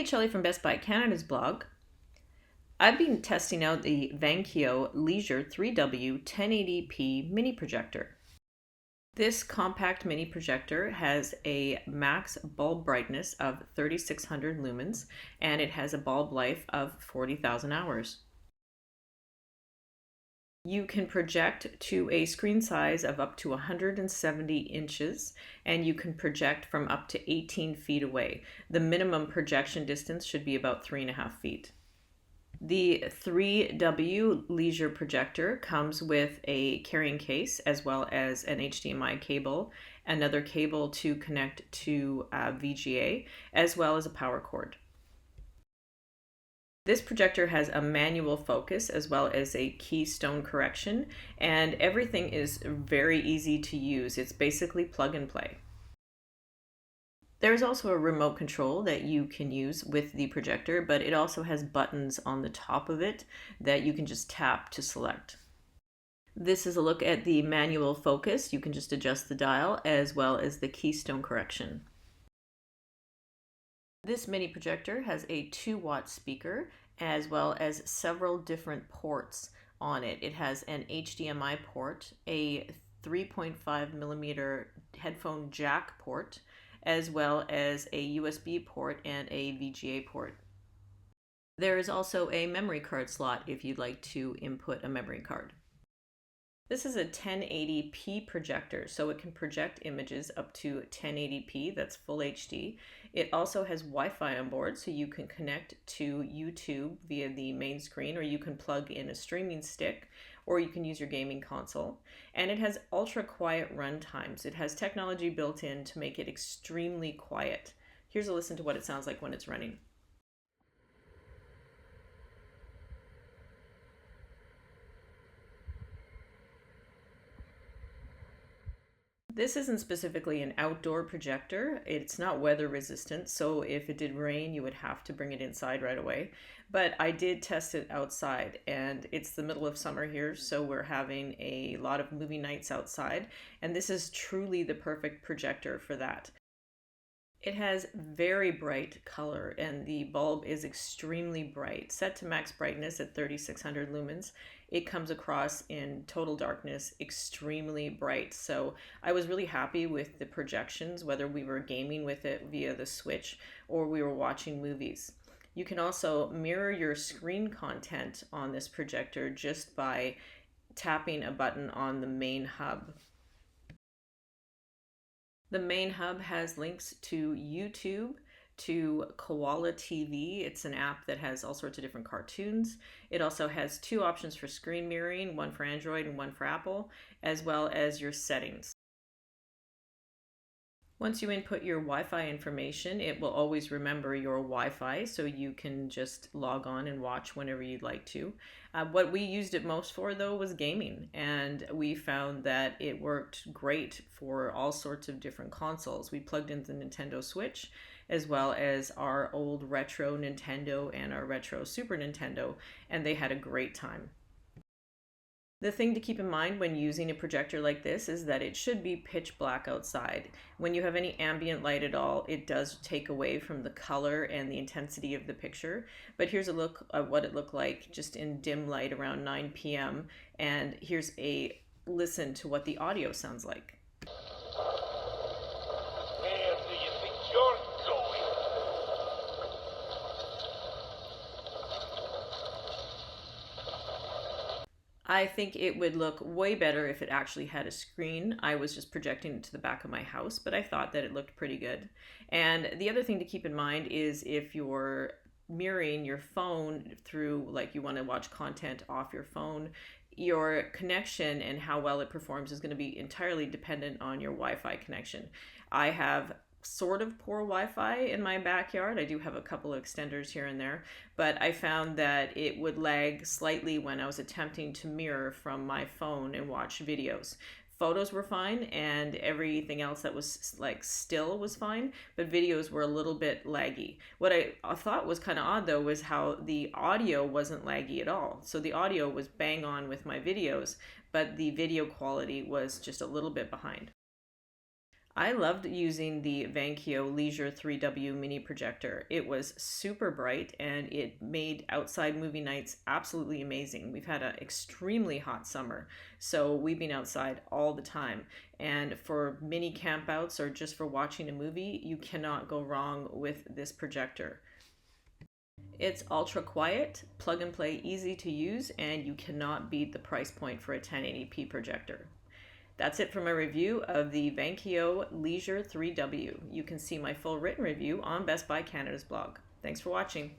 Hey, Shelley from Best Buy Canada's blog. I've been testing out the Vankyo Leisure 3W 1080p mini projector. This compact mini projector has a max bulb brightness of 3600 lumens and it has a bulb life of 40,000 hours. You can project to a screen size of up to 170 inches, and you can project from up to 18 feet away. The minimum projection distance should be about 3.5 feet. The 3W Leisure projector comes with a carrying case as well as an HDMI cable, another cable to connect to VGA, as well as a power cord. This projector has a manual focus as well as a keystone correction, and everything is very easy to use. It's basically plug and play. There's also a remote control that you can use with the projector, but it also has buttons on the top of it that you can just tap to select. This is a look at the manual focus. You can just adjust the dial as well as the keystone correction. This mini projector has a 2-watt speaker as well as several different ports on it. It has an HDMI port, a 3.5 millimeter headphone jack port, as well as a USB port and a VGA port. There is also a memory card slot if you'd like to input a memory card. This is a 1080p projector, so it can project images up to 1080p, that's full HD. It also has Wi-Fi on board, so you can connect to YouTube via the main screen, or you can plug in a streaming stick, or you can use your gaming console. And it has ultra quiet run times. It has technology built in to make it extremely quiet. Here's a listen to what it sounds like when it's running. This isn't specifically an outdoor projector. It's not weather resistant, so if it did rain, you would have to bring it inside right away. But I did test it outside, and it's the middle of summer here, so we're having a lot of movie nights outside, and this is truly the perfect projector for that. It has very bright color and the bulb is extremely bright. Set to max brightness at 3600 lumens, it comes across in total darkness extremely bright. So I was really happy with the projections, whether we were gaming with it via the Switch or we were watching movies. You can also mirror your screen content on this projector just by tapping a button on the main hub. The main hub has links to YouTube, to Koala TV. It's an app that has all sorts of different cartoons. It also has 2 options for screen mirroring, one for Android and one for Apple, as well as your settings. Once you input your Wi-Fi information, it will always remember your Wi-Fi, so you can just log on and watch whenever you'd like to. What we used it most for, though, was gaming, and we found that it worked great for all sorts of different consoles. We plugged in the Nintendo Switch, as well as our old retro Nintendo and our retro Super Nintendo, and they had a great time. The thing to keep in mind when using a projector like this is that it should be pitch black outside. When you have any ambient light at all, it does take away from the color and the intensity of the picture. But here's a look at what it looked like just in dim light around 9 p.m. And here's a listen to what the audio sounds like. Where do you think you're going? I think it would look way better if it actually had a screen. I was just projecting it to the back of my house, but I thought that it looked pretty good. And the other thing to keep in mind is if you're mirroring your phone through, like you want to watch content off your phone, your connection and how well it performs is going to be entirely dependent on your Wi-Fi connection. I have sort of poor Wi-Fi in my backyard. I do have a couple of extenders here and there, but I found that it would lag slightly when I was attempting to mirror from my phone and watch videos. Photos were fine and everything else that was like still was fine, but videos were a little bit laggy. What I thought was kind of odd though was how the audio wasn't laggy at all. So the audio was bang on with my videos, but the video quality was just a little bit behind. I loved using the Vankyo Leisure 3W mini projector. It was super bright and it made outside movie nights absolutely amazing. We've had an extremely hot summer, so we've been outside all the time. And for mini campouts or just for watching a movie, you cannot go wrong with this projector. It's ultra quiet, plug and play, easy to use, and you cannot beat the price point for a 1080p projector. That's it for my review of the Vankyo Leisure 3W. You can see my full written review on Best Buy Canada's blog. Thanks for watching.